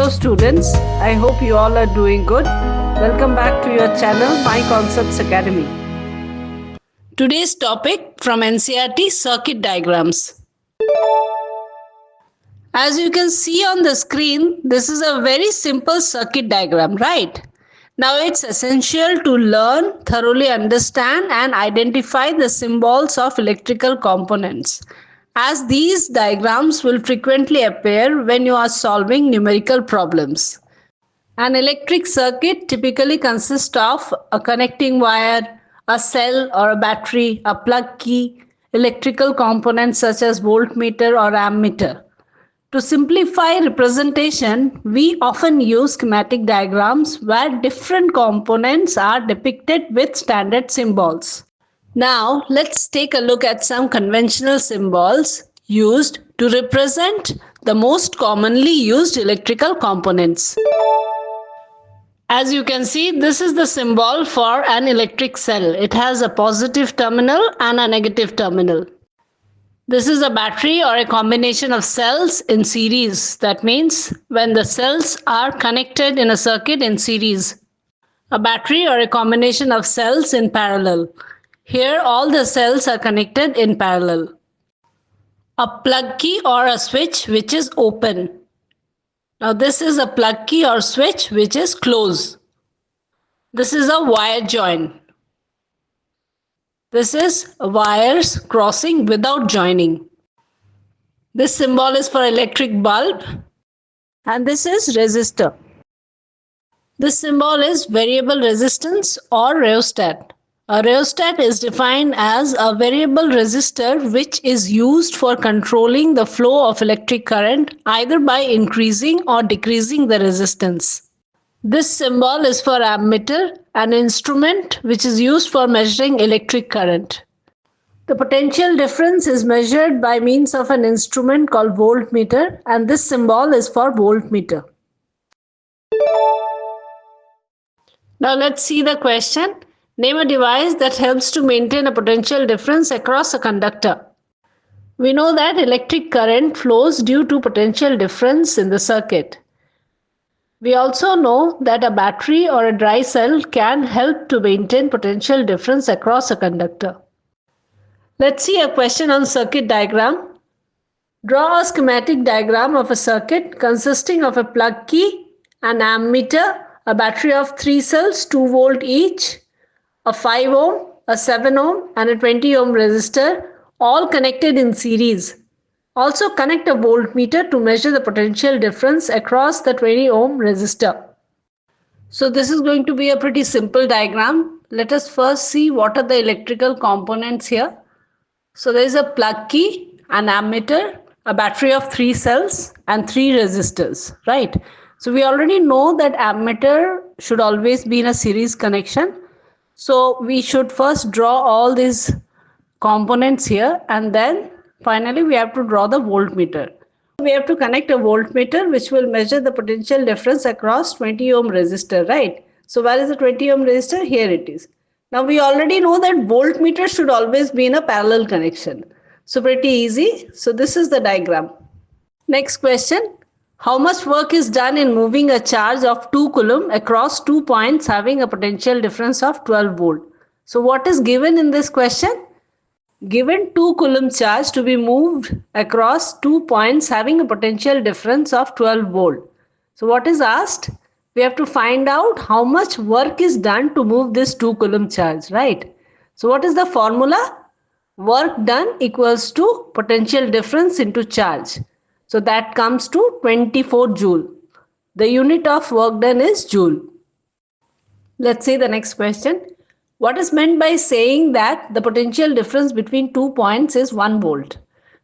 Hello students, I hope you all are doing good. Welcome back to your channel, My Concepts Academy. Today's topic from NCERT, circuit diagrams. As you can see on the screen, this is a very simple circuit diagram, right? Now it's essential to learn, thoroughly understand and identify the symbols of electrical components, as these diagrams will frequently appear when you are solving numerical problems. An electric circuit typically consists of a connecting wire, a cell or a battery, a plug key, electrical components such as voltmeter or ammeter. To simplify representation, we often use schematic diagrams where different components are depicted with standard symbols. Now, let's take a look at some conventional symbols used to represent the most commonly used electrical components. As you can see, this is the symbol for an electric cell. It has a positive terminal and a negative terminal. This is a battery or a combination of cells in series. That means when the cells are connected in a circuit in series. A battery or a combination of cells in parallel. Here all the cells are connected in parallel. A plug key or a switch which is open. Now this is a plug key or switch which is closed. This is a wire join. This is wires crossing without joining. This symbol is for electric bulb and this is resistor. This symbol is variable resistance or rheostat. A rheostat is defined as a variable resistor which is used for controlling the flow of electric current either by increasing or decreasing the resistance. This symbol is for ammeter, an instrument which is used for measuring electric current. The potential difference is measured by means of an instrument called voltmeter, and this symbol is for voltmeter. Now let's see the question. Name a device that helps to maintain a potential difference across a conductor. We know that electric current flows due to potential difference in the circuit. We also know that a battery or a dry cell can help to maintain potential difference across a conductor. Let's see a question on circuit diagram. Draw a schematic diagram of a circuit consisting of a plug key, an ammeter, a battery of 3 cells, 2 volt each, a 5 ohm, a 7 ohm and a 20 ohm resistor, all connected in series. Also connect a voltmeter to measure the potential difference across the 20 ohm resistor. So this is going to be a pretty simple diagram. Let us first see what are the electrical components here. So there is a plug key, an ammeter, a battery of 3 cells and 3 resistors, right? So we already know that ammeter should always be in a series connection. So we should first draw all these components here and then finally we have to draw the voltmeter. We have to connect a voltmeter which will measure the potential difference across 20 ohm resistor, right? So where is the 20 ohm resistor? Here it is. Now we already know that voltmeter should always be in a parallel connection. So pretty easy. So this is the diagram. Next question. How much work is done in moving a charge of 2 coulomb across 2 points having a potential difference of 12 volt? So what is given in this question? Given 2 coulomb charge to be moved across 2 points having a potential difference of 12 volt. So what is asked? We have to find out how much work is done to move this 2 coulomb charge, right? So what is the formula? Work done equals to potential difference into charge. So that comes to 24 joule. The unit of work done is joule. Let's see the next question. What is meant by saying that the potential difference between 2 points is 1 volt?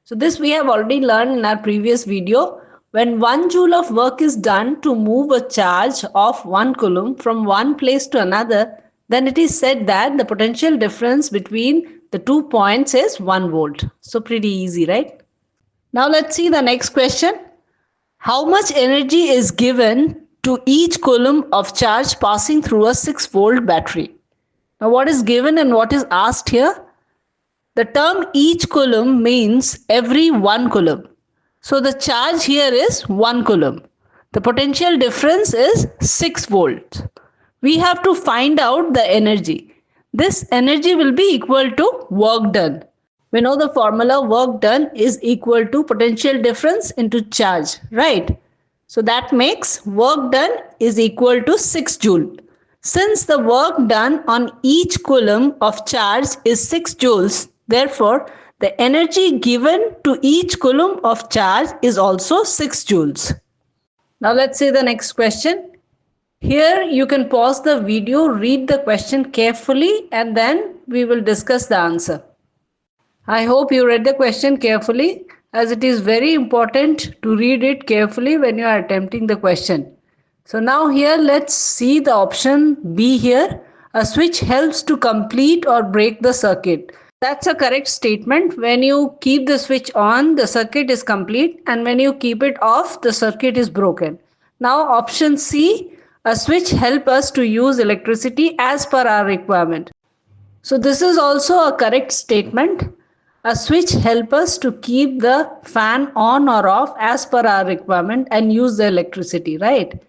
So this we have already learned in our previous video. When 1 joule of work is done to move a charge of 1 coulomb from one place to another, then it is said that the potential difference between the 2 points is 1 volt. So pretty easy, right? Now let's see the next question. How much energy is given to each coulomb of charge passing through a 6 volt battery? Now what is given and what is asked here? The term each coulomb means every 1 coulomb. So the charge here is 1 coulomb. The potential difference is 6 volts. We have to find out the energy. This energy will be equal to work done. We know the formula work done is equal to potential difference into charge, right? So that makes work done is equal to 6 joule. Since the work done on each coulomb of charge is 6 joules, therefore the energy given to each coulomb of charge is also 6 joules. Now let's see the next question. Here you can pause the video, read the question carefully, and then we will discuss the answer. I hope you read the question carefully, as it is very important to read it carefully when you are attempting the question. So now here let's see the option B here. A switch helps to complete or break the circuit. That's a correct statement. When you keep the switch on, the circuit is complete, and when you keep it off, the circuit is broken. Now option C, a switch helps us to use electricity as per our requirement. So this is also a correct statement. A switch helps us to keep the fan on or off as per our requirement and use the electricity, right?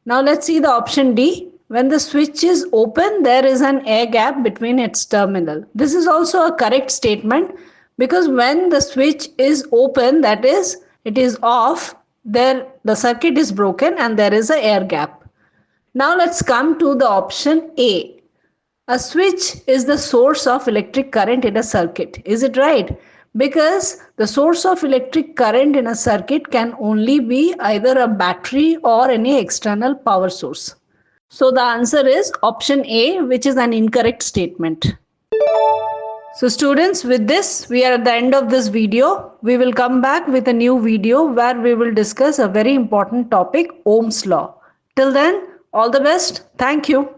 Now let's see the option D. When the switch is open, there is an air gap between its terminal. This is also a correct statement because when the switch is open, that is, it is off, there the circuit is broken and there is an air gap. Now let's come to the option A. A switch is the source of electric current in a circuit. Is it right? Because the source of electric current in a circuit can only be either a battery or any external power source. So the answer is option A, which is an incorrect statement. So students, with this, we are at the end of this video. We will come back with a new video where we will discuss a very important topic, Ohm's law. Till then, all the best. Thank you.